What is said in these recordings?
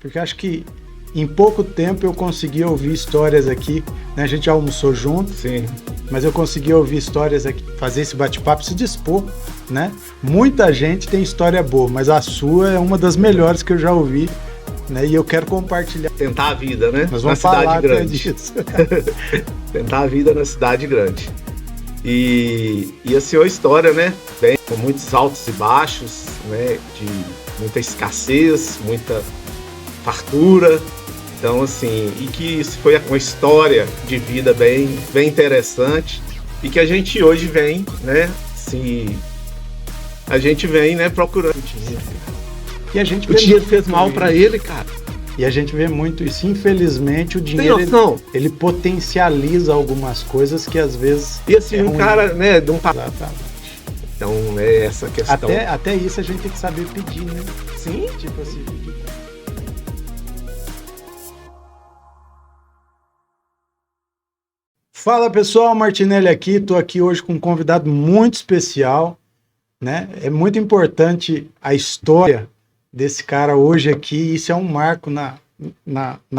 Porque acho que em pouco tempo eu consegui ouvir histórias aqui, né? A gente almoçou junto, Sim. Mas eu consegui ouvir histórias aqui, fazer esse bate-papo, se dispor, né? Muita gente tem história boa, mas a sua é uma das melhores que eu já ouvi, né? E eu quero compartilhar. Tentar a vida, né? Nós vamos na falar cidade até grande. disso. Tentar a vida na cidade grande. E assim, uma história, né? Bem, com muitos altos e baixos, né? De muita escassez, muita fartura. Então, assim, e que isso foi uma história de vida bem interessante e que a gente hoje vem, né? A gente vem, né? Procurando dinheiro. E a gente O dinheiro fez mal pra ele, cara. E a gente vê muito isso. Infelizmente, o Tem dinheiro noção? ele potencializa algumas coisas que às vezes. E assim, é um ruim. cara, né? De um Exatamente. Então, é essa questão. Até isso a gente tem que saber pedir, né? Sim. Tipo assim. Fala pessoal, Martinelli aqui. Estou aqui hoje com um convidado muito especial, né? É muito importante a história desse cara hoje aqui. Isso é um marco na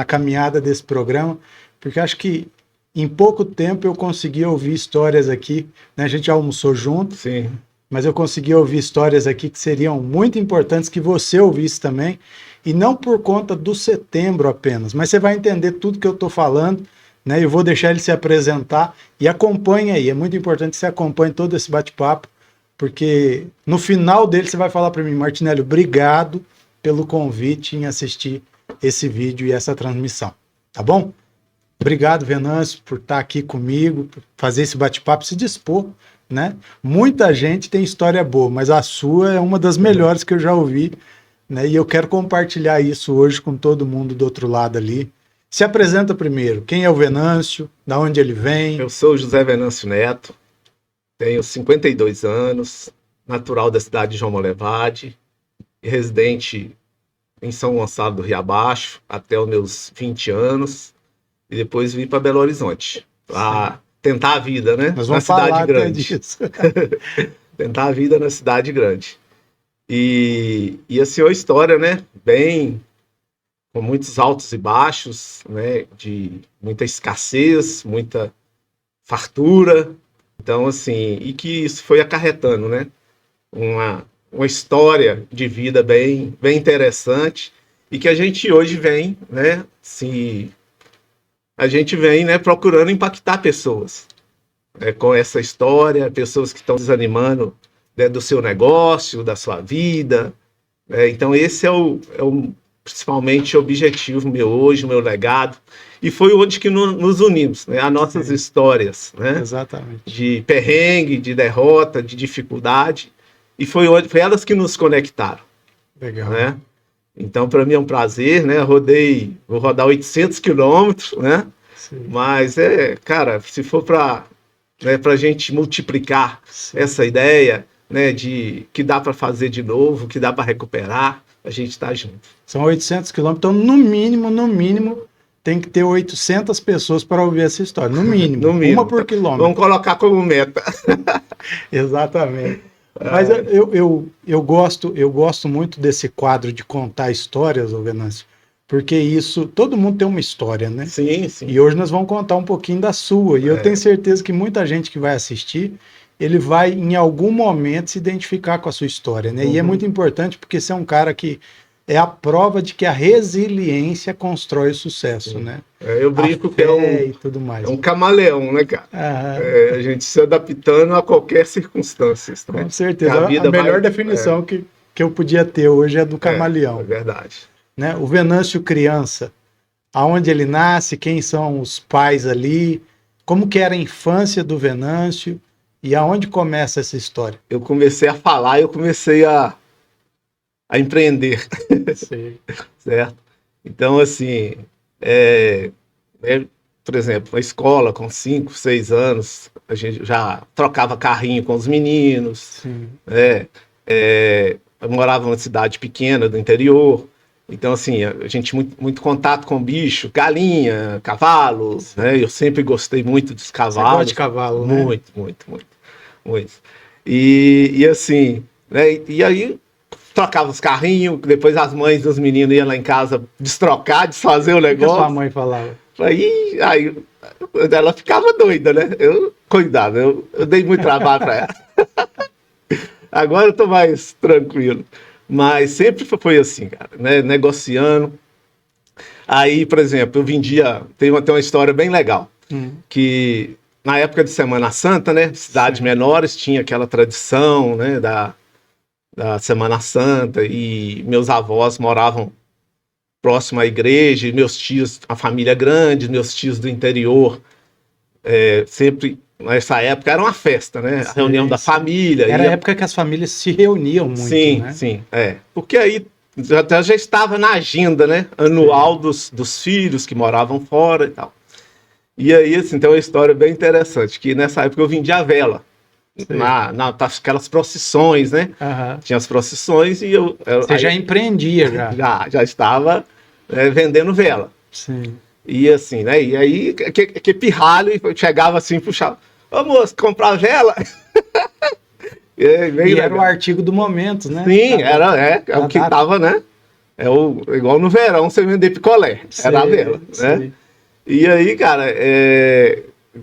caminhada desse programa, porque acho que em pouco tempo eu consegui ouvir histórias aqui, né? A gente almoçou junto, Sim. mas eu consegui ouvir histórias aqui que seriam muito importantes que você ouvisse também, e não por conta do setembro apenas, mas você vai entender tudo que eu estou falando, né? Eu vou deixar ele se apresentar e acompanhe aí. É muito importante que você acompanhe todo esse bate-papo, porque no final dele você vai falar para mim: Martinelli, obrigado pelo convite em assistir esse vídeo e essa transmissão, tá bom? Obrigado, Venâncio, por estar aqui comigo, por fazer esse bate-papo, se dispor, né? Muita gente tem história boa, mas a sua é uma das melhores que eu já ouvi, né? E eu quero compartilhar isso hoje com todo mundo do outro lado ali. Se apresenta primeiro. Quem é o Venâncio? Da onde ele vem? Eu sou o José Venâncio Neto, tenho 52 anos, natural da cidade de João Molevade, residente em São Gonçalo do Rio Abaixo até os meus 20 anos, e depois vim para Belo Horizonte, para tentar a vida, né? Nós Na vamos falar cidade até grande. disso. Tentar a vida na cidade grande. E assim, uma história, né? Bem, com muitos altos e baixos, né? De muita escassez, muita fartura. Então, assim, e que isso foi acarretando, né? Uma história de vida bem interessante e que a gente hoje vem, né? A gente vem, né? Procurando impactar pessoas, né, com essa história, pessoas que estão desanimando, né, do seu negócio, da sua vida. Né? Então, esse é o principalmente o objetivo meu hoje, o meu legado. E foi onde que nos unimos, né? As nossas histórias, né? Exatamente. De perrengue, de derrota, de dificuldade. E foi elas que nos conectaram. Legal. Né? Então, para mim é um prazer, né? Vou rodar 800 quilômetros, né? Sim. Mas, cara, se for para a gente multiplicar Sim. essa ideia, né, de que dá para fazer de novo, que dá para recuperar, a gente está junto. São 800 quilômetros, então no mínimo, tem que ter 800 pessoas para ouvir essa história, no mínimo, No mínimo. Uma por quilômetro. Vamos colocar como meta. Exatamente. Mas eu gosto muito desse quadro de contar histórias, ô Venâncio, porque todo mundo tem uma história, né? Sim, sim. E hoje nós vamos contar um pouquinho da sua, e eu tenho certeza que muita gente que vai assistir, ele vai em algum momento se identificar com a sua história, né? E é muito importante porque você é um cara que é a prova de que a resiliência constrói o sucesso, Sim. né? Eu brinco que e tudo mais. É um camaleão, né, cara? A gente se adaptando a qualquer circunstância. Né? Com certeza. A melhor definição que eu podia ter hoje é do camaleão. É verdade. Né? O Venâncio criança, aonde ele nasce, quem são os pais ali, Como que era a infância do Venâncio e aonde começa essa história? Eu comecei a falar, eu comecei a empreender, Sei. certo? Então, assim, por exemplo, na escola, com 5, 6 anos, a gente já trocava carrinho com os meninos, Sim. Eu morava numa cidade pequena do interior, então, assim, a gente muito contato com bicho, galinha, cavalo, né? Eu sempre gostei muito dos cavalos. Você gosta de cavalo, né? Muito. E assim, né? E aí trocava os carrinhos, depois as mães dos meninos iam lá em casa destrocar, desfazer o negócio. O que a sua mãe falava? Aí ela ficava doida, né? Cuidado, eu dei muito trabalho para ela. Agora eu tô mais tranquilo. Mas sempre foi assim, cara, né? Negociando. Aí, por exemplo, eu vendia. Tem uma história bem legal. Que na época de Semana Santa, né? Cidades menores tinha aquela tradição, né? Da Semana Santa. E meus avós moravam próximo à igreja. E meus tios, a família grande, meus tios do interior, sempre. Nessa época era uma festa, né? A reunião da família. Era a época que as famílias se reuniam muito, né? Sim. Porque aí já estava na agenda, né? Anual dos filhos que moravam fora e tal. E aí, assim, tem uma história bem interessante, que nessa época eu vendia vela. Aquelas procissões, né? Tinha as procissões e Você aí, já empreendia, já? Já estava vendendo vela. Sim. E assim, né? E aí, que pirralho, chegava assim, puxava. Ô moço, comprar vela? E era o artigo do momento, né? Sim, é o que tava, né? Igual no verão, você vender picolé. Era a vela, né? E aí, cara,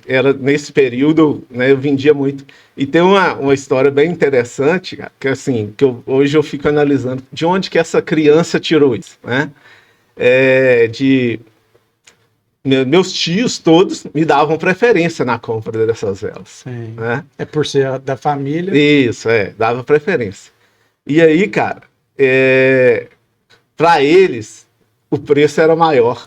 era nesse período, né? Eu vendia muito. E tem uma história bem interessante, cara, que assim, hoje eu fico analisando de onde que essa criança tirou isso, né? Meus tios todos me davam preferência na compra dessas velas. Sim. Né? É por ser da família. Isso, dava preferência. E aí, cara, para eles, o preço era maior.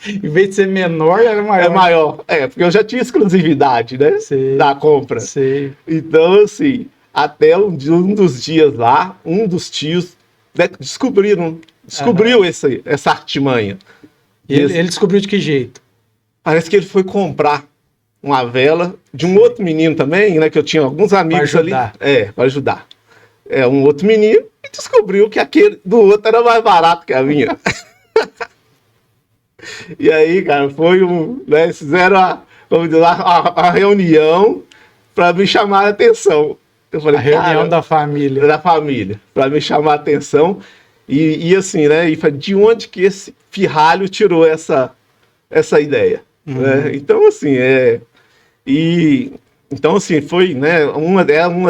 Em vez de ser menor, era maior. É maior, porque eu já tinha exclusividade, né? Sei. Da compra. Sei. Então, assim, até um dos dias lá, um dos tios descobriu essa artimanha. E ele descobriu de que jeito? Parece que ele foi comprar uma vela de um outro menino também, né? Que eu tinha alguns amigos ali. Para ajudar. Um outro menino e descobriu que aquele do outro era mais barato que a minha. E aí, cara, foi né, fizeram a reunião para me chamar a atenção. Eu falei, a reunião da família. Da família, para me chamar a atenção. E assim, né? E de onde que esse pirralho tirou essa ideia? Né? Então, assim, então, assim, foi, né, uma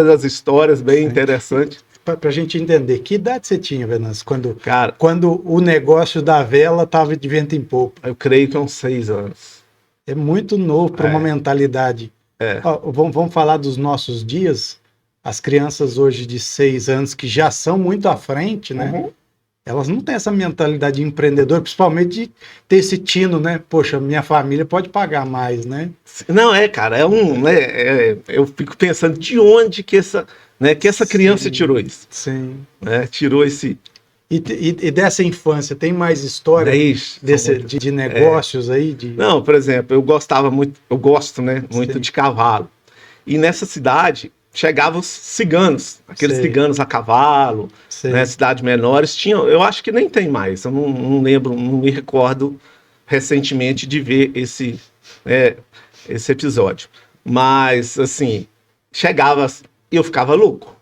das histórias bem interessantes. Para a gente entender, que idade você tinha, Venâncio, quando o negócio da vela estava de vento em popa? Eu creio que uns 6 anos. É muito novo para uma mentalidade. Vamos falar dos nossos dias. As crianças hoje de 6 anos, que já são muito à frente, né? Elas não têm essa mentalidade de empreendedor, principalmente de ter esse tino, né? Poxa, minha família pode pagar mais, né? Não, cara, eu fico pensando de onde que essa criança tirou isso. Sim. Né? Tirou esse... E dessa infância, tem mais história de negócios aí? Não, por exemplo, eu gosto, né, muito de cavalo. E nessa cidade... chegavam os ciganos, aqueles ciganos a cavalo, né, cidades menores, tinham, eu acho que nem tem mais, eu não lembro, não me recordo recentemente de ver esse episódio. Mas, assim, chegava e eu ficava louco.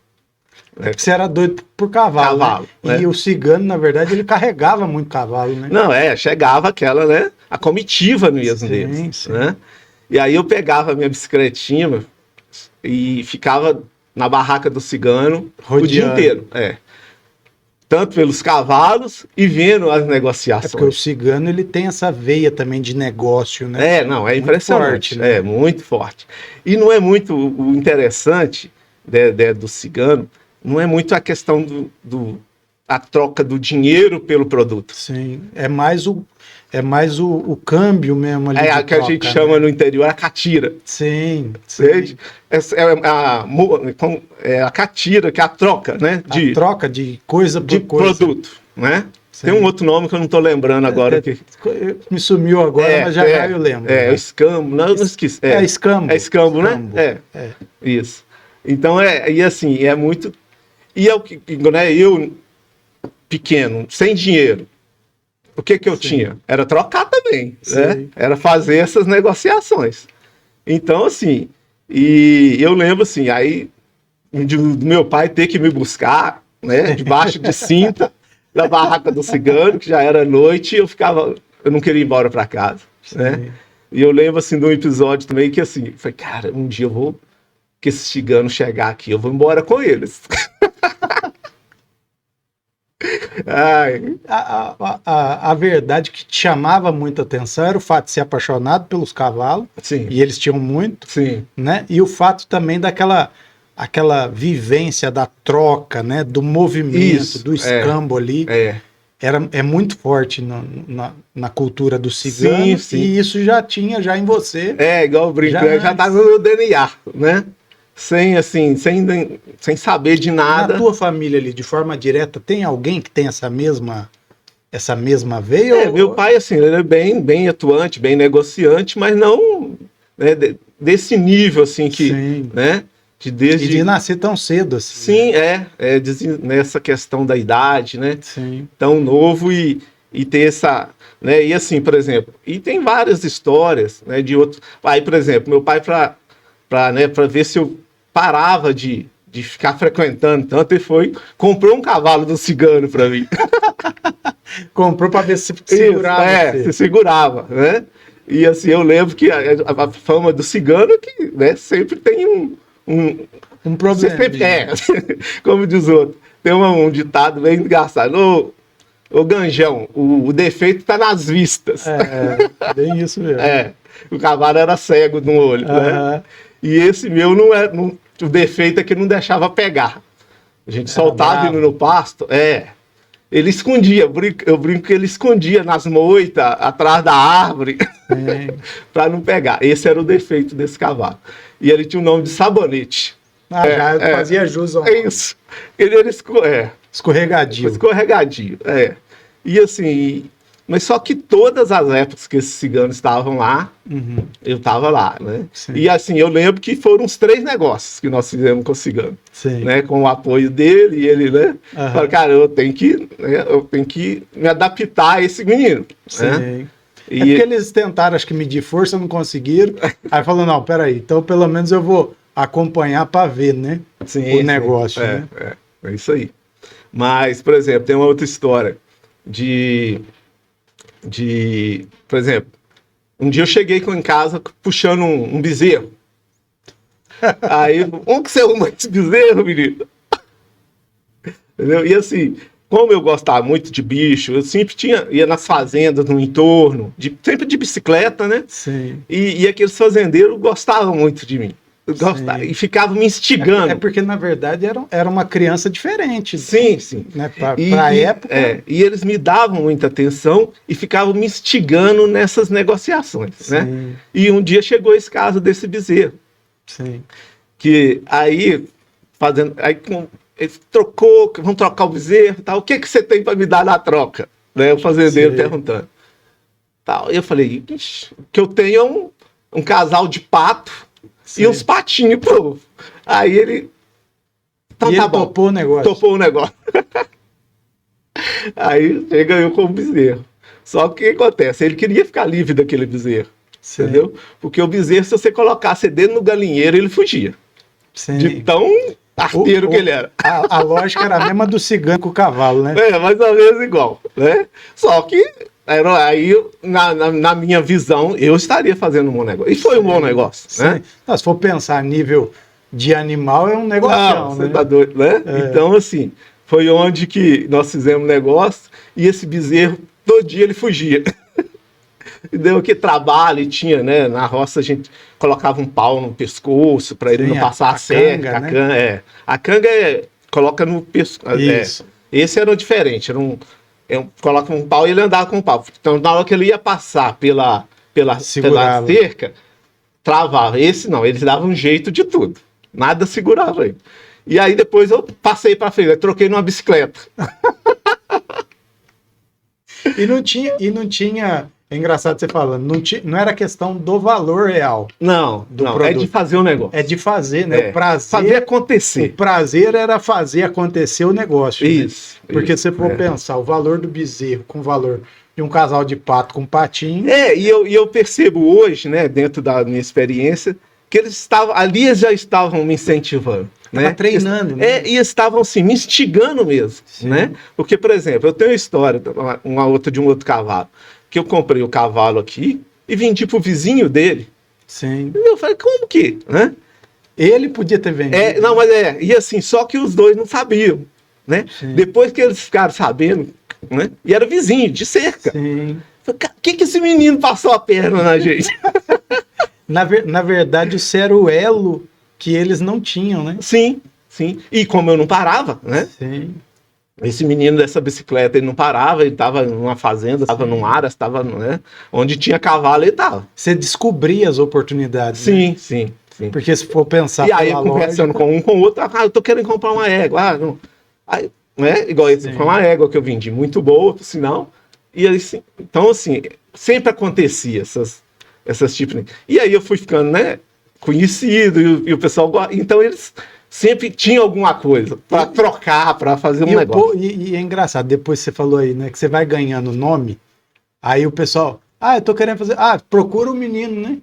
Porque você era doido por cavalo, né? E o cigano, na verdade, ele carregava muito cavalo, né? Não, chegava aquela, né, a comitiva mesmo deles, né? E aí eu pegava a minha bicicletinha, e ficava na barraca do cigano o dia inteiro. Tanto pelos cavalos e vendo as negociações. Porque o cigano, ele tem essa veia também de negócio, né? É impressionante. Forte, né? Muito forte. E não é muito o interessante do cigano, não é muito a questão a troca do dinheiro pelo produto. Sim, é mais É mais o câmbio mesmo ali. É de a que a troca, gente né? chama no interior a catira. Sim, Entende? sim. É a catira, que é a troca, né? A troca de coisa De por coisa. produto, né? Sim. Tem um outro nome que eu não estou lembrando agora. Me sumiu agora, mas já eu lembro. É, o escambo, não esqueci. Escambo. É escambo, Escambo. né? Isso. Então, e assim, é muito... E é o que, né, eu, pequeno, sem dinheiro, o que eu tinha? Era trocar também, né? Era fazer essas negociações. Então, assim, e eu lembro, assim, aí, do meu pai ter que me buscar, né, debaixo de cinta, da barraca do cigano, que já era noite, e eu não queria ir embora para casa, né? E eu lembro, assim, de um episódio também que, assim, foi, cara, um dia eu vou, que esse cigano chegar aqui, eu vou embora com eles. Ai. A verdade que te chamava muita atenção era o fato de ser apaixonado pelos cavalos, sim. E eles tinham muito, sim. Né? E o fato também aquela vivência da troca, né? Do movimento, do escambo ali, é muito forte na cultura do cigano, sim. E isso já tinha já em você. Igual o brincando, já estava no meu DNA, né? Sem saber de nada. Na tua família ali, de forma direta, tem alguém que tem essa mesma veia? Meu pai, assim, ele é bem atuante, bem negociante, mas não, né, desse nível, assim, que, Sim. né? E de nascer tão cedo, assim. Sim, nessa questão da idade, né? Sim. Tão novo e ter essa, né? E assim, por exemplo, e tem várias histórias, né? De outros. Aí, por exemplo, meu pai, para ver se eu parava de ficar frequentando tanto, ele comprou um cavalo do cigano para mim. Comprou para ver se segurava. Se segurava, né? E assim, eu lembro que a fama do cigano é que, né, sempre tem um problema. Como diz outro, tem um ditado bem engraçado. Ô Ganjão, o defeito está nas vistas. Bem isso mesmo. O cavalo era cego no olho, né? E esse meu o defeito é que não deixava pegar. A gente soltava ele no pasto, ele escondia, eu brinco que ele escondia nas moitas, atrás da árvore, para não pegar. Esse era o defeito desse cavalo. E ele tinha o nome de Sabonete. Já fazia jus ao... É isso. Ele era escorregadio. Escorregadio, E assim, mas só que todas as épocas que esses ciganos estavam lá, eu estava lá, né? Sim. E assim, eu lembro que foram uns 3 negócios que nós fizemos com o cigano. Sim. Né? Com o apoio dele e ele, né? Falei, cara, eu tenho que me adaptar a esse menino. Sim. Né? É porque eles tentaram, acho que medir força, não conseguiram. Aí falou, não, peraí, então pelo menos eu vou acompanhar para ver, né? Sim, o negócio. É isso aí. Mas, por exemplo, tem uma outra história por exemplo, um dia eu cheguei em casa puxando um bezerro. Aí, onde que você arruma esse bezerro, menino? Entendeu? E assim, como eu gostava muito de bicho, eu sempre ia nas fazendas no entorno, sempre de bicicleta, né? Sim. E aqueles fazendeiros gostavam muito de mim. E ficavam me instigando. É porque, na verdade, era uma criança diferente. Sim. Né? Para a época. E eles me davam muita atenção e ficavam me instigando nessas negociações. Né? E um dia chegou esse caso desse bezerro. Sim. Que aí, eles vão trocar o bezerro, tal. O que você tem para me dar na troca? Né? O fazendeiro perguntando. Tal. E eu falei, que eu tenho um casal de pato. Sim. E uns patinhos pro ovo. Aí ele. Então e tá ele bom. Topou o negócio. Aí chega eu com o bezerro. Só que o que acontece? Ele queria ficar livre daquele bezerro. Sim. Entendeu? Porque o bezerro, se você colocasse dentro no galinheiro, ele fugia. Sim. De tão arteiro que ele era. A lógica era a mesma do cigano com o cavalo, né? Mais ou menos igual. Né? Só que. Aí, na minha visão, eu estaria fazendo um bom negócio. E foi um bom negócio, né? Não, se for pensar a nível de animal, é um negócio, né? Você tá doido, né? Então, assim, foi onde que nós fizemos negócio e esse bezerro, todo dia ele fugia. E deu que trabalho, e tinha, né? Na roça a gente colocava um pau no pescoço para ele não passar a serra. Canga, A canga coloca no pescoço. Isso. Esse era diferente, era eu coloco um pau e ele andava com o pau. Então, na hora que ele ia passar pela Segurava. cerca, travava. Esse não, eles davam um jeito de tudo. Nada segurava ele. E aí depois eu passei para frente, eu troquei numa bicicleta. E não tinha, é engraçado você falando, não era questão do valor real. Não, Do não, é produto. de fazer o negócio. É de fazer, né? É, O prazer, fazer acontecer. o prazer era fazer acontecer o negócio. Né? Isso. Porque isso, se você for pensar o valor do bezerro com o valor de um casal de pato com patinho. E eu percebo hoje, né, dentro da minha experiência, que eles estavam, ali eles já estavam me incentivando. Né? Treinando, né? E estavam assim, me instigando mesmo. Né? Porque, por exemplo, eu tenho uma história, uma outra de um outro cavalo, que eu comprei o cavalo aqui e vendi pro vizinho dele. Sim. E eu falei, como que? Né? Ele podia ter vendido. Não, mas e assim, só que os dois não sabiam. Né? Depois que eles ficaram sabendo, né? E era vizinho, de cerca. Sim. O que esse menino passou a perna na gente? Na verdade, isso era o elo que eles não tinham, né? Sim, sim. E como eu não parava, né? Sim. Esse menino dessa bicicleta, ele não parava, ele estava numa fazenda, estava num aras, estava, né? Onde tinha cavalo, ele estava. Você descobria as oportunidades. Sim, né? sim, sim. Porque se for pensar E aí, pela conversando lógica, com um com o outro, eu tô querendo comprar uma égua. Não. Aí, né? Igual esse, foi uma égua que eu vendi, muito boa, por sinal. E aí, sim, então, assim, sempre acontecia essas tipos. E aí eu fui ficando, né? Conhecido, e o pessoal. Então, eles sempre tinham alguma coisa para trocar, para fazer um negócio. E é engraçado, depois você falou aí, né? Que você vai ganhando nome, aí o pessoal, eu tô querendo fazer. Procura o menino, né?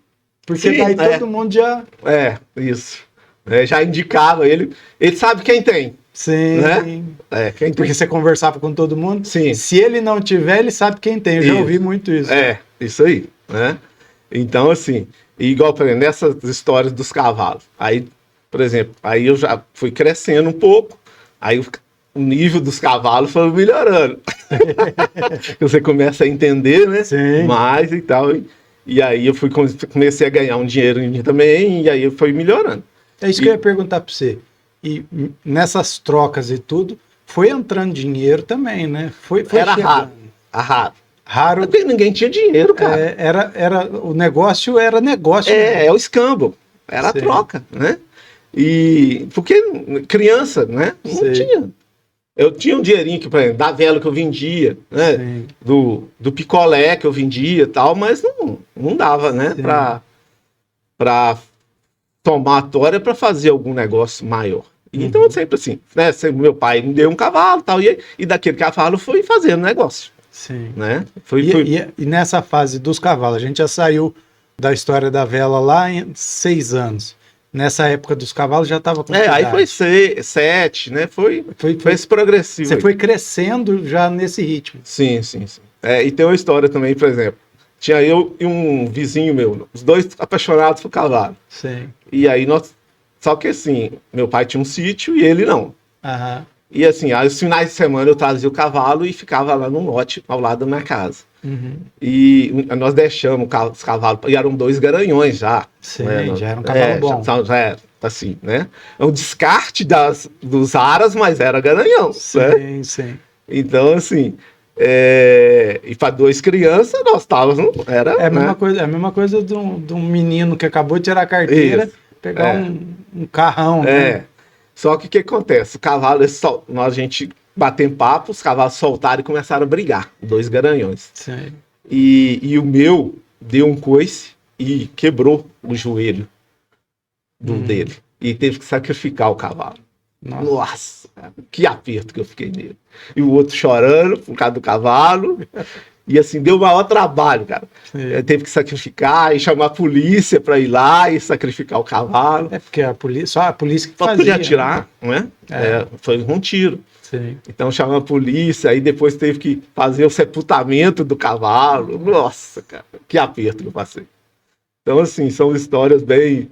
Porque Sim, daí todo mundo já. Isso. Já indicava ele. Ele sabe quem tem. Sim. Né? Quem tem. Porque você conversava com todo mundo. Sim. Se ele não tiver, ele sabe quem tem. Eu já ouvi muito isso. Isso aí. Né? Então, assim, igual, por exemplo, nessas histórias dos cavalos. Aí, por exemplo, aí eu já fui crescendo um pouco, aí o nível dos cavalos foi melhorando. Você começa a entender, né? Sim. Mais e tal. E aí eu comecei a ganhar um dinheiro também, e aí foi melhorando. É isso que eu ia perguntar para você. E nessas trocas e tudo, foi entrando dinheiro também, né? Foi era chegando. Raro. Porque ninguém tinha dinheiro, cara. O negócio era negócio. É o escambo. Era a troca, né? E porque criança, né? Não tinha. Eu tinha um dinheirinho que, por exemplo, da vela que eu vendia, né? Do picolé que eu vendia e tal, mas não dava, né? Pra tomatória para fazer algum negócio maior. Então, sempre assim, né? Meu pai me deu um cavalo e tal, e daquele cavalo foi fazendo negócio. Sim. Né? E nessa fase dos cavalos, a gente já saiu da história da vela lá em 6 anos. Nessa época dos cavalos já estava com aí foi 7, né? Foi esse progressivo. Você foi crescendo já nesse ritmo. Sim. E tem uma história também, por exemplo. Tinha eu e um vizinho meu, os dois apaixonados por cavalo. Sim. E aí só que assim, meu pai tinha um sítio e ele não. Aham. E assim, aos finais de semana eu trazia o cavalo e ficava lá no lote ao lado da minha casa. Uhum. E nós deixamos os cavalos, e eram 2 garanhões já. Sim, né? Já era um cavalo bom. Já era, assim, né? É um descarte dos aras, mas era garanhão. Sim, né? sim. Então, assim, e para 2 crianças, nós estávamos. É a mesma coisa de um menino que acabou de tirar a carteira, pegar um carrão. Né? Só que o que acontece? O cavalo, a gente batendo papo, os cavalos soltaram e começaram a brigar. 2 garanhões. Sim. E o meu deu um coice e quebrou o joelho dele. E teve que sacrificar o cavalo. Nossa, que aperto que eu fiquei nele. E o outro chorando por causa do cavalo. E assim, deu o maior trabalho, cara. Teve que sacrificar e chamar a polícia para ir lá e sacrificar o cavalo. Porque só a polícia que fazia. Podia atirar, né? Foi um tiro. Sim. Então chamou a polícia, aí depois teve que fazer o sepultamento do cavalo. Nossa, cara, que aperto que eu passei. Então, assim, são histórias bem...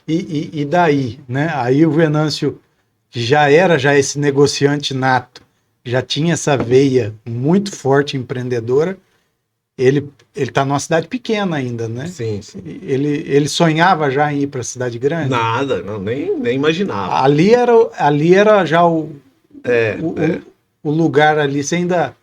E daí, né? Aí o Venâncio já era esse negociante nato, já tinha essa veia muito forte empreendedora. Ele está numa cidade pequena ainda, né? Sim. Ele sonhava já em ir para a cidade grande? Nada, não, nem imaginava. Ali era já o lugar ali. Você ainda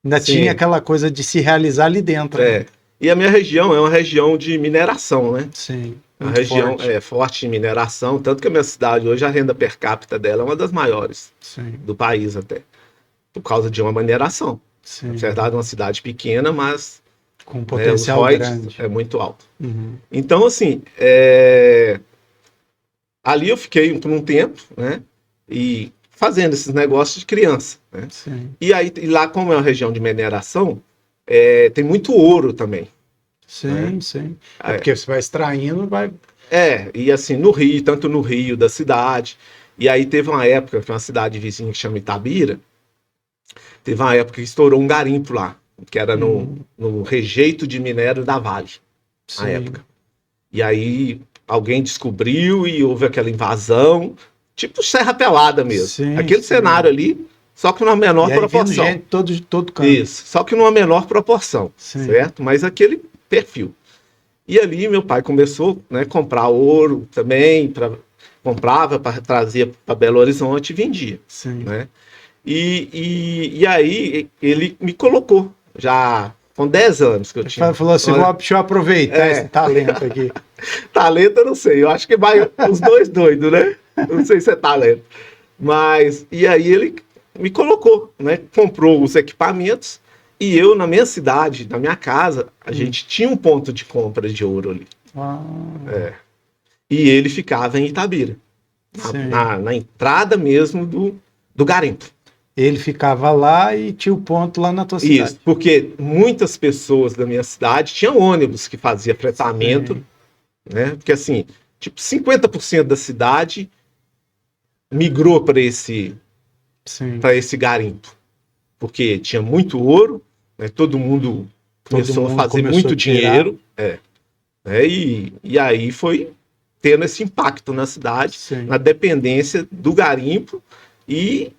Ainda Sim. tinha aquela coisa de se realizar ali dentro. É. Né? E a minha região é uma região de mineração, né? Sim. A Muito região forte. é forte em mineração, tanto que a minha cidade hoje, a renda per capita dela é uma das maiores Sim. do país até, por causa de uma mineração. Sim. Apesar de uma cidade pequena, mas Com os potencial royalties grande. é muito alto. Uhum. Então, assim, ali eu fiquei por um tempo, né? E fazendo esses negócios de criança, né? Sim. E aí, e lá, como é uma região de mineração, tem muito ouro também. Sim, sim. É É, porque você vai extraindo, vai. e assim, no Rio, tanto no Rio da cidade. E aí teve uma época que uma cidade vizinha que chama Itabira, teve uma época que estourou um garimpo lá, que era no rejeito de minério da Vale, na Sim. época. E aí alguém descobriu e houve aquela invasão, tipo Serra Pelada mesmo. Sim, Aquele sim. cenário ali, só que numa menor E aí vindo proporção. gente de todo canto. Isso, só que numa menor proporção, Sim. certo? Mas aquele perfil. E ali meu pai começou, né, a comprar ouro também, comprava para trazer para Belo Horizonte e vendia, Sim. né? E aí ele me colocou, já com 10 anos que eu tinha. Falou assim, deixa eu aproveitar esse talento aqui. Talento eu não sei, eu acho que vai os dois doidos, né? Eu não sei se é talento. Mas, e aí ele me colocou, né? Comprou os equipamentos e eu, na minha cidade, na minha casa, a gente tinha um ponto de compra de ouro ali. E ele ficava em Itabira, na entrada mesmo do garimpo. Ele ficava lá e tinha o ponto lá na tua cidade. Isso, porque muitas pessoas da minha cidade tinham ônibus que fazia fretamento, né? Porque assim, tipo, 50% da cidade migrou para esse garimpo, porque tinha muito ouro, né? Todo mundo começou a fazer muito dinheiro, e aí foi tendo esse impacto na cidade, na dependência do garimpo e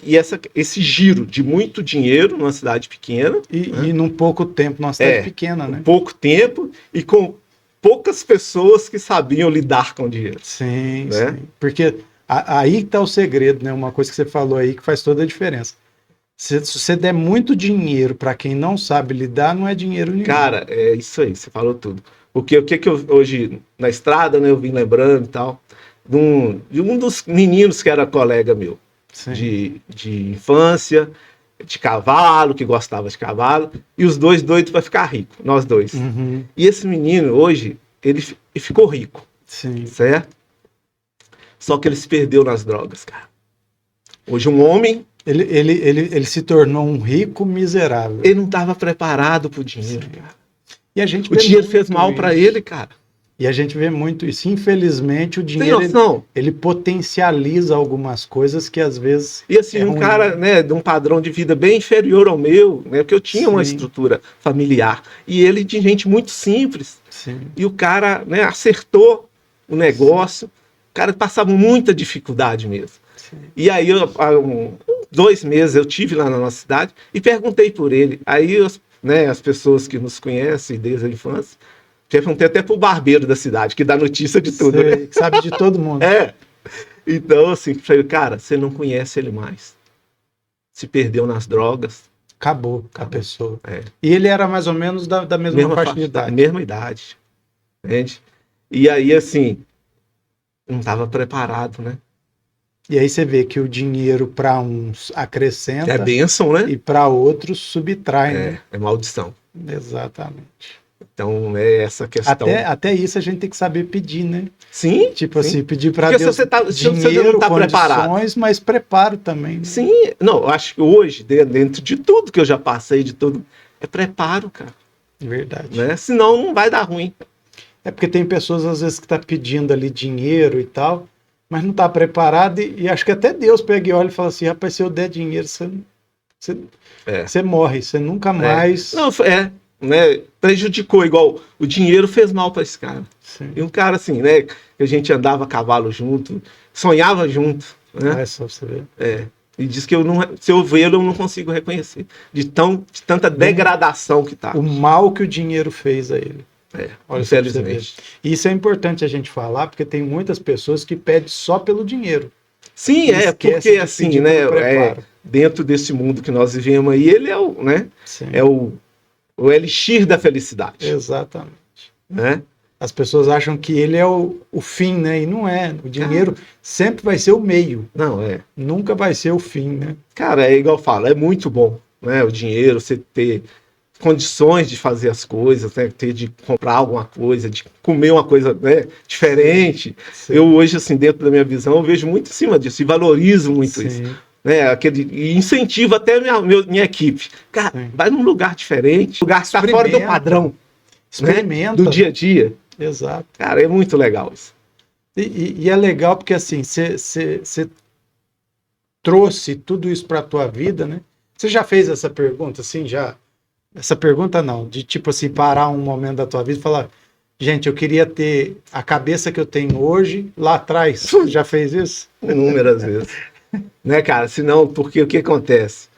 esse giro de muito dinheiro numa cidade pequena. E num pouco tempo, numa cidade pequena, né? Pouco tempo e com poucas pessoas que sabiam lidar com o dinheiro. Sim, né? Sim. Porque aí está o segredo, né? Uma coisa que você falou aí que faz toda a diferença. Se você der muito dinheiro para quem não sabe lidar, não é dinheiro nenhum. Cara, é isso aí, você falou tudo. Porque o que eu hoje, na estrada, né, eu vim lembrando e tal, de um dos meninos que era colega meu, de infância, de cavalo, que gostava de cavalo, e os dois doidos para ficar rico, nós dois. Uhum. E esse menino, hoje, ele ficou rico, certo? Só que ele se perdeu nas drogas, cara. Hoje um homem... Ele se tornou um rico miserável. Ele não estava preparado para o dinheiro, cara. E a gente o dinheiro fez mal para ele, cara. E a gente vê muito isso. Infelizmente, o dinheiro ele potencializa algumas coisas que às vezes. E assim, um cara, né, de um padrão de vida bem inferior ao meu, né? Porque eu tinha uma estrutura familiar. E ele de gente muito simples. E o cara, né, acertou o negócio. O cara passava muita dificuldade mesmo. E aí, há 2 meses, eu tive lá na nossa cidade e perguntei por ele. Aí, as pessoas que nos conhecem desde a infância, perguntei até pro barbeiro da cidade, que dá notícia de tudo, né? Que sabe de todo mundo. Então, assim, falei, cara, você não conhece ele mais. Se perdeu nas drogas. Acabou a pessoa. E ele era mais ou menos da mesma faixa de idade. Da mesma idade. Entende? E aí, assim, não estava preparado, né? E aí você vê que o dinheiro para uns acrescenta. É bênção, né? E para outros subtrai, né? É maldição. Exatamente. Então, é essa questão. Até isso a gente tem que saber pedir, né? Sim. Tipo assim, pedir para Deus dinheiro, você não tá preparado. Mas preparo também. Né? Sim. Não, eu acho que hoje, dentro de tudo que eu já passei, de tudo, é preparo, cara. Verdade. Né? Senão não vai dar ruim. É porque tem pessoas, às vezes, que tá pedindo ali dinheiro e tal, mas não tá preparado e acho que até Deus pega e olha e fala assim, rapaz, se eu der dinheiro, você morre, você nunca mais... Não, né, prejudicou, igual o dinheiro fez mal para esse cara. Sim. E um cara assim, né, que a gente andava a cavalo junto, sonhava junto, né? É só você ver. E diz que se eu ver, eu não consigo reconhecer, de tanta degradação que tá. O mal que o dinheiro fez a ele. Olha, infelizmente. Isso é importante a gente falar, porque tem muitas pessoas que pedem só pelo dinheiro. Sim, porque assim, né? dentro desse mundo que nós vivemos aí, ele é o, né? Sim. É o elixir da felicidade. Exatamente. Né? As pessoas acham que ele é o fim, né? E não é. O dinheiro sempre vai ser o meio. Não, é. Nunca vai ser o fim, né? Cara, é igual eu falo, é muito bom, né? O dinheiro, você ter condições de fazer as coisas, né? Ter de comprar alguma coisa, de comer uma coisa, né? Diferente. Sim. Eu hoje, assim, dentro da minha visão, eu vejo muito em cima disso e valorizo muito isso. Né, e incentivo até a minha equipe. Cara, vai num lugar diferente, lugar que está fora do padrão. Experimenta. Né, do dia a dia. Exato. Cara, é muito legal isso. E é legal porque, assim, você trouxe tudo isso para a tua vida, né? Você já fez essa pergunta, assim, já? Essa pergunta não, de tipo assim, parar um momento da tua vida e falar, gente, eu queria ter a cabeça que eu tenho hoje lá atrás. Você já fez isso? Inúmeras vezes. Né, cara? Senão, porque o que acontece?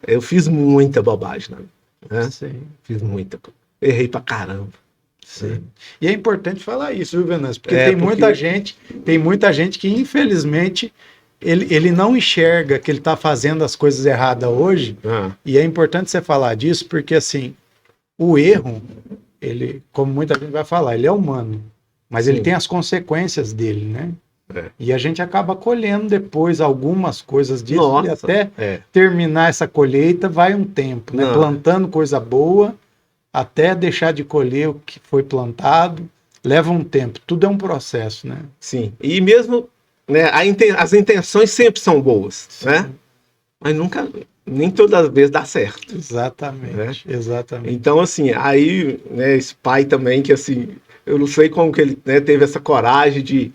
Eu fiz muita bobagem, né? Sim. Fiz muita. Errei pra caramba. Sim. E é importante falar isso, viu, Venâncio? Porque tem muita gente que, infelizmente, ele não enxerga que ele está fazendo as coisas erradas hoje. E é importante você falar disso, porque assim, o erro, ele, como muita gente vai falar, ele é humano, mas ele tem as consequências dele, né? E a gente acaba colhendo depois algumas coisas disso. Nossa, e até terminar essa colheita vai um tempo, né? Plantando coisa boa, até deixar de colher o que foi plantado, leva um tempo. Tudo é um processo, né? Sim. E mesmo, né, as intenções sempre são boas, né? Mas nunca, nem todas as vezes dá certo. Exatamente, né? Exatamente. Então, assim, aí, né, esse pai também, que assim, eu não sei como que ele, né, teve essa coragem de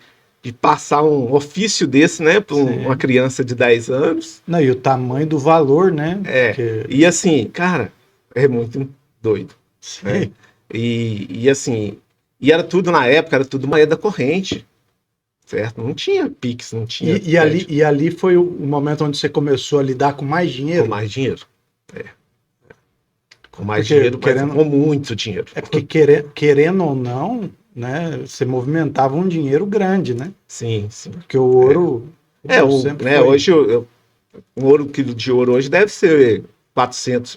passar um ofício desse, né, para uma criança de 10 anos. Não, e o tamanho do valor, né? Porque... E assim, cara, é muito doido. Né? E assim, e era tudo na época, era tudo moeda corrente, certo? Não tinha Pix, não tinha... E ali foi o momento onde você começou a lidar com mais dinheiro? Com mais dinheiro, Com mais dinheiro, com muito dinheiro. É porque querendo ou não, né, você movimentava um dinheiro grande, né? Sim, sim. Porque o ouro... Hoje, um ouro, quilo de ouro hoje deve ser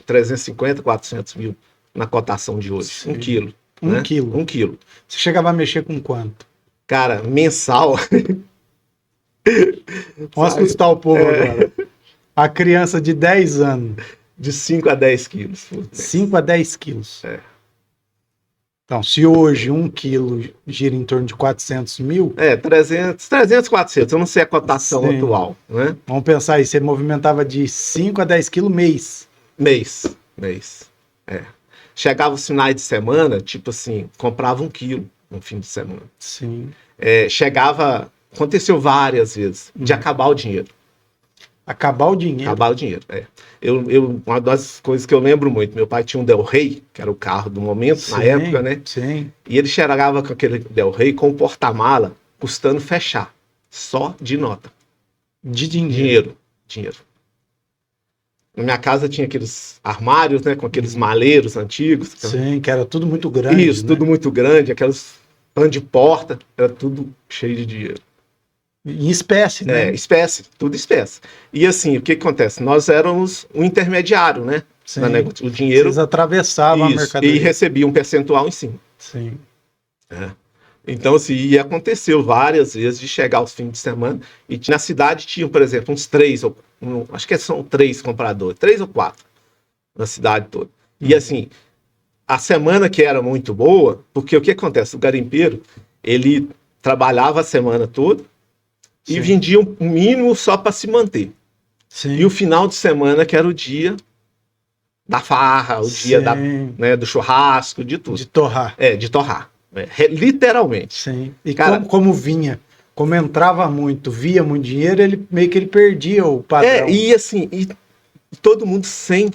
350, 400 mil na cotação de hoje. Sim. 1 quilo. Um quilo. 1 quilo. Você chegava a mexer com quanto? Cara, mensal... Vamos assustar o povo agora. A criança de 10 anos. De 5 a 10 quilos. 5 a 10 quilos. Então, se hoje 1 quilo gira em torno de 400 mil... 300, 400. Eu não sei a cotação atual. Né? Vamos pensar aí, você movimentava de 5 a 10 quilos mês. Mês. Chegava os finais de semana, tipo assim, comprava 1 quilo no fim de semana. Sim. Aconteceu várias vezes, de acabar o dinheiro. Acabar o dinheiro? Acabar o dinheiro, uma das coisas que eu lembro muito, meu pai tinha um Del Rey, que era o carro do momento, na época, né? Sim. E ele chegava com aquele Del Rey com o porta-mala, custando fechar, só de nota. De dinheiro? Dinheiro. Na minha casa tinha aqueles armários, né, com aqueles maleiros antigos. Sim, que era tudo muito grande. Isso, tudo muito grande, aqueles pano de porta, era tudo cheio de dinheiro. Em espécie, né? Espécie, tudo espécie. E assim, o que acontece? Nós éramos um intermediário, né? Sim. O dinheiro... Vocês atravessavam a mercadoria. E recebia um percentual em cima. Sim. Então, assim, e aconteceu várias vezes de chegar aos fins de semana e na cidade tinham, por exemplo, uns 3, acho que são 3 compradores, 3 ou 4 na cidade toda. E assim, a semana que era muito boa, porque o que acontece? O garimpeiro, ele trabalhava a semana toda e vendia um mínimo só para se manter. Sim. E o final de semana que era o dia da farra, o dia do churrasco, de tudo. De torrar. De torrar. Literalmente. Sim. E cara, como vinha, como entrava muito, via muito dinheiro, ele meio que ele perdia o padrão. E assim, e todo mundo sem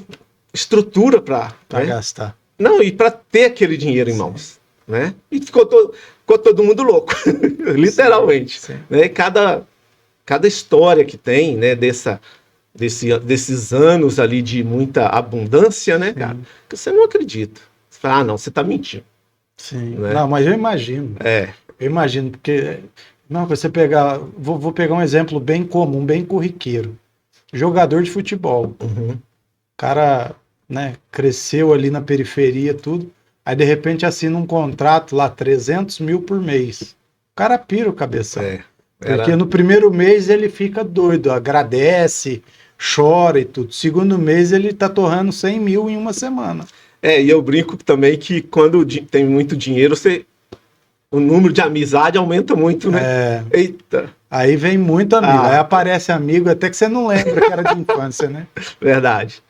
estrutura para gastar. Não, e para ter aquele dinheiro em mãos, né? E ficou todo mundo louco, literalmente. Sim. Né? Cada história que tem, né, desses anos ali de muita abundância, né, cara, que você não acredita. Você fala, não, você tá mentindo. Sim. Né? Não, mas eu imagino. Eu imagino, porque... Não, você pegar... Vou pegar um exemplo bem comum, bem corriqueiro. jogador de futebol. Uhum. O cara, né, cresceu ali na periferia, tudo. Aí, de repente, assina um contrato lá, 300 mil por mês. O cara pira o cabeção. Porque no primeiro mês ele fica doido, agradece, chora e tudo. Segundo mês ele tá torrando 100 mil em uma semana. E eu brinco também que quando tem muito dinheiro, o número de amizade aumenta muito, né? Eita! Aí vem muito amigo, aí aparece amigo até que você não lembra que era de infância, né? Verdade.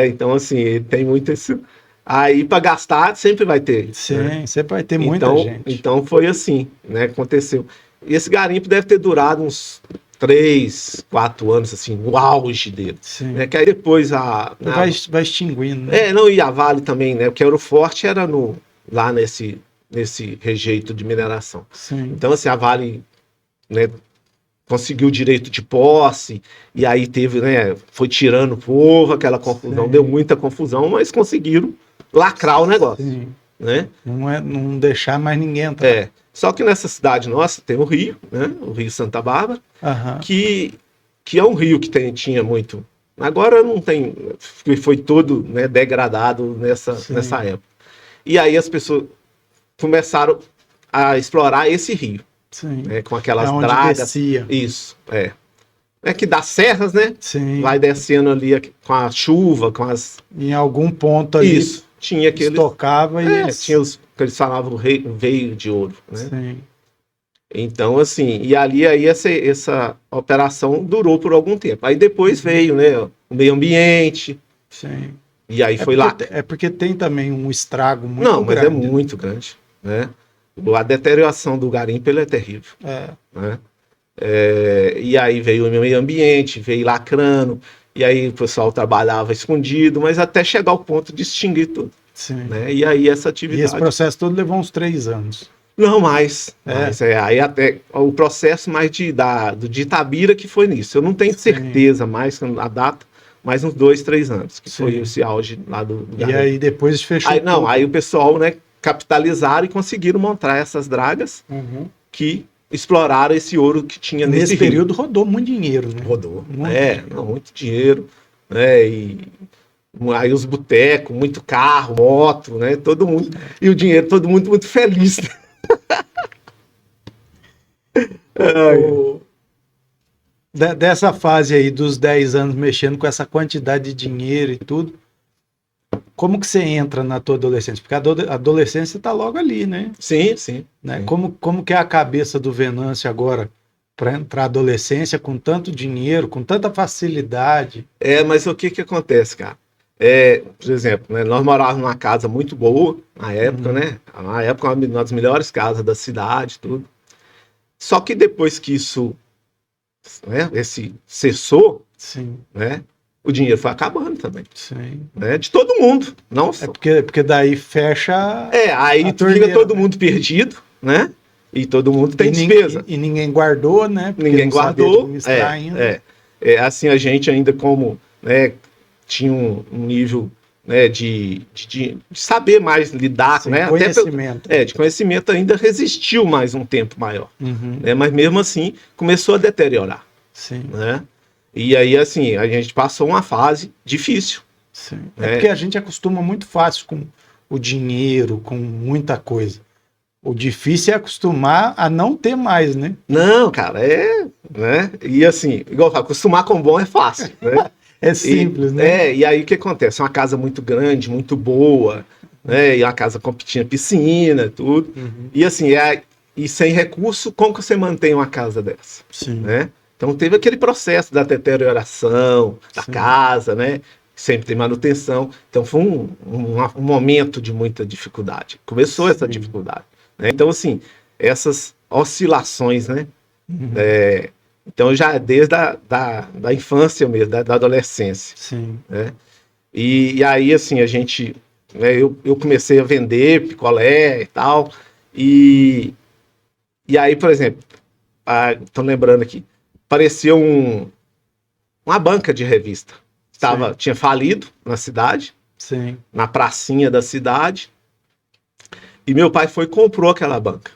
Então, assim, tem muito isso. Aí, para gastar, sempre vai ter. Sim, né? sempre vai ter muita gente. Então, foi assim, né? Aconteceu. E esse garimpo deve ter durado uns 3, 4 anos, assim, no auge dele. Sim. Né? Que aí depois vai extinguindo, né? Não, e a Vale também, né? Porque a Euroforte era lá nesse rejeito de mineração. Sim. Então, assim, a Vale, né, conseguiu o direito de posse, e aí teve, né, foi tirando o povo, aquela confusão, deu muita confusão, mas conseguiram lacrar o negócio. Sim. Né? Não deixar mais ninguém entrar. Só que nessa cidade nossa tem o rio, né, o Rio Santa Bárbara, uhum. que é um rio que tinha muito. Agora não tem, foi todo, né, degradado nessa época. E aí as pessoas começaram a explorar esse rio. Sim. Né, com aquelas dragas. Descia. Isso, É que das serras, né? Sim. Vai descendo ali com a chuva, com as. Em algum ponto ali. Isso. Tinha aqueles. Tocava e. Tinha os que eles falavam veio de ouro, né? Sim. Então, assim, e ali aí essa operação durou por algum tempo. Aí depois veio, né? O meio ambiente. Sim. E aí foi lá. É porque tem também um estrago muito grande. Não, mas é muito grande, né? A deterioração do garimpo ele é terrível. Né? E aí veio o meio ambiente, veio lacrando, e aí o pessoal trabalhava escondido, mas até chegar ao ponto de extinguir tudo. Sim. Né? E aí essa atividade... E esse processo todo levou uns 3 anos. Não, mais. Aí até o processo mais de Itabira que foi nisso. Eu não tenho certeza mais a data, mas uns 2, 3 anos, que foi esse auge lá do garimpo. E aí depois fechou tudo. Aí o pessoal, né, capitalizaram e conseguiram montar essas dragas que exploraram esse ouro que tinha nesse período rodou muito dinheiro, né? Rodou. Muito dinheiro. Né? E aí os botecos, muito carro, moto, né? Todo mundo. E o dinheiro, todo mundo muito feliz. Dessa fase aí dos 10 anos mexendo com essa quantidade de dinheiro e tudo, como que você entra na tua adolescência? Porque a adolescência está logo ali, né? Sim, sim. Né? Sim. Como que é a cabeça do Venâncio agora para entrar na adolescência com tanto dinheiro, com tanta facilidade? Mas o que acontece, cara? Por exemplo, né, nós morávamos numa casa muito boa na época, né? Na época, uma das melhores casas da cidade, tudo. Só que depois que isso, né, cessou, Sim. Né? O dinheiro foi acabando também. Sim. Né? De todo mundo. Não só. Porque daí fecha. Aí fica todo mundo perdido, né? E todo mundo tem despesa. E ninguém guardou, né? Porque ninguém guardou. Assim, a gente ainda como, né, tinha um nível, né, de saber mais lidar, né? Conhecimento. De conhecimento ainda resistiu mais um tempo maior. Né? Mas mesmo assim, começou a deteriorar. Sim. Né? E aí, assim, a gente passou uma fase difícil. Sim. Porque a gente acostuma muito fácil com o dinheiro, com muita coisa. O difícil é acostumar a não ter mais, né? Não, cara, né? E assim, igual eu falo, acostumar com bom é fácil, né? É simples, né? E aí o que acontece? É uma casa muito grande, muito boa, né? E uma casa com tinha piscina, tudo. E assim, e sem recurso, como que você mantém uma casa dessa? Sim. Né? Então teve aquele processo da deterioração da casa, né? Sempre tem manutenção. Então foi um momento de muita dificuldade. Começou essa dificuldade. Né? Então, assim, essas oscilações, né? Então já desde da infância mesmo, da adolescência. Sim. Né? E aí, assim, a gente... Né, eu comecei a vender picolé e tal. E aí, por exemplo, estou lembrando aqui, apareceu uma banca de revista. Tinha falido na cidade, Sim. na pracinha da cidade, e meu pai foi e comprou aquela banca.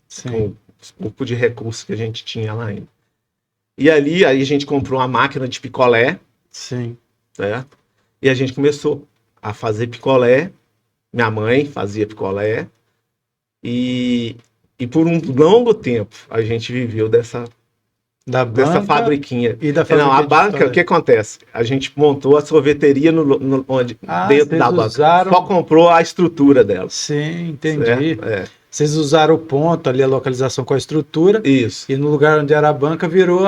Sim. Com o pouco de recursos que a gente tinha lá ainda. E ali, aí a gente comprou uma máquina de picolé, Sim. certo? E a gente começou a fazer picolé. Minha mãe fazia picolé. E por um longo tempo a gente viveu dessa Banca fabriquinha. e da Não, fabriquinha a de banca, picolé. o que acontece? A gente montou a sorveteria dentro Vocês da banca. usaram... Só comprou a estrutura dela. Sim, entendi. Certo? É. Vocês usaram o ponto ali, a localização com a estrutura, Isso. e no lugar onde era a banca virou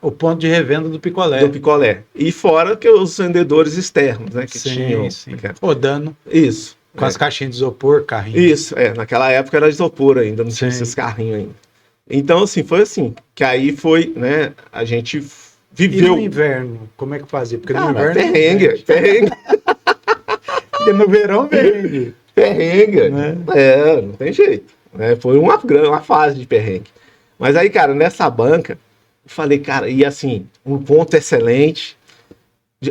o ponto de revenda do picolé. Do picolé. E fora que os vendedores externos, né? Que Sim, tinham. sim. Rodando Isso. com as caixinhas de isopor, carrinho. Isso, naquela época era isopor ainda, não tinha Sim. esses carrinhos ainda. Então, assim, foi assim, que aí foi, né, a gente E viveu. no inverno, como é que fazia? Porque no Cara, inverno... perrengue. Porque no verão vende. Perrengue. Né? Não tem jeito. Né? Foi uma fase de perrengue. Mas aí, cara, nessa banca, eu falei, cara, e assim, um ponto excelente,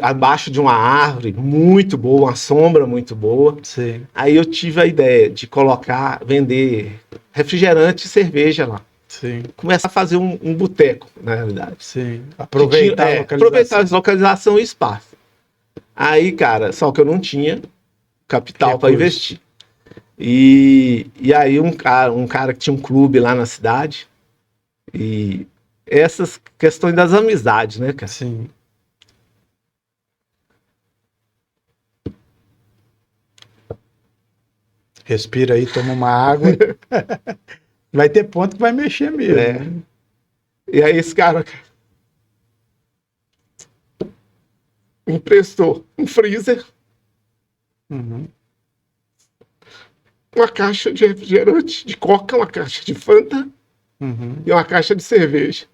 abaixo de uma árvore muito boa, uma sombra muito boa. Sim. Aí eu tive a ideia de vender refrigerante e cerveja lá. Sim. Começar a fazer um boteco, na realidade. Sim. Aproveitar a localização. Aproveitar a localização e espaço. Aí, cara, só que eu não tinha capital para investir. E aí um cara que tinha um clube lá na cidade, e essas questões das amizades, né, cara? Sim. Respira aí, toma uma água. Vai ter ponto que vai mexer mesmo. Né? E aí esse cara me emprestou um freezer, uma caixa de refrigerante, de coca, uma caixa de Fanta e uma caixa de cerveja.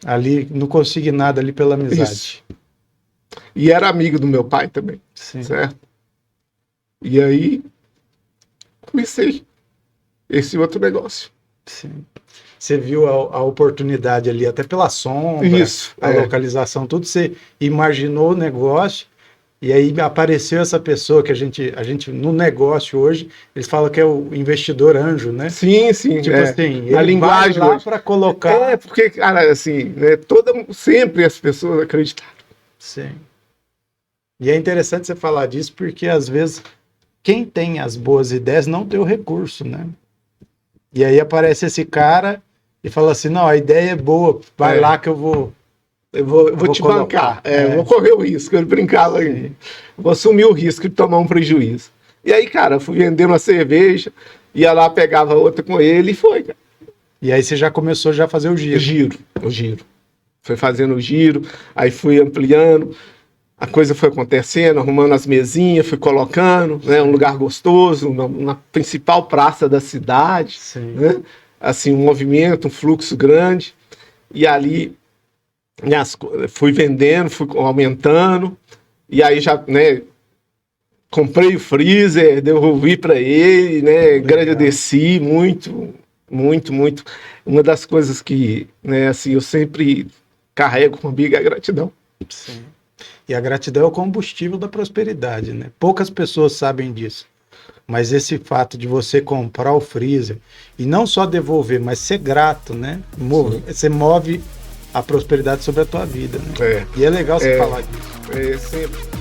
Ali, no consignado ali pela amizade. Isso. E era amigo do meu pai também. Sim. Certo? E aí comecei esse outro negócio. Sim. Você viu a oportunidade ali, até pela sombra, a localização, tudo. Você imaginou o negócio e aí apareceu essa pessoa que a gente no negócio hoje, eles falam que é o investidor anjo, né? Sim, sim. Tipo assim, a linguagem vai lá para colocar. Porque, cara, assim, né, sempre as pessoas acreditaram. Sim. E é interessante você falar disso porque às vezes quem tem as boas ideias não tem o recurso, né? E aí aparece esse cara e fala assim, não, a ideia é boa, vai lá que eu vou te bancar. Eu vou correr o risco, ele brincava aí. Vou assumir o risco de tomar um prejuízo. E aí, cara, fui vendendo uma cerveja, ia lá, pegava outra com ele e foi, cara. E aí você já começou a fazer o giro. O giro. Foi fazendo o giro, aí fui ampliando. A coisa foi acontecendo, arrumando as mesinhas, fui colocando, né, um lugar gostoso, na principal praça da cidade, né, assim, um movimento, um fluxo grande, e ali fui vendendo, fui aumentando, e aí já, né, comprei o freezer, devolvi para ele, né, agradeci muito, muito, muito. Uma das coisas que, né, assim, eu sempre carrego comigo é a gratidão. Sim. E a gratidão é o combustível da prosperidade, né? Poucas pessoas sabem disso. Mas esse fato de você comprar o freezer e não só devolver, mas ser grato, né? Você move a prosperidade sobre a tua vida, né? E é legal você falar disso. Sempre.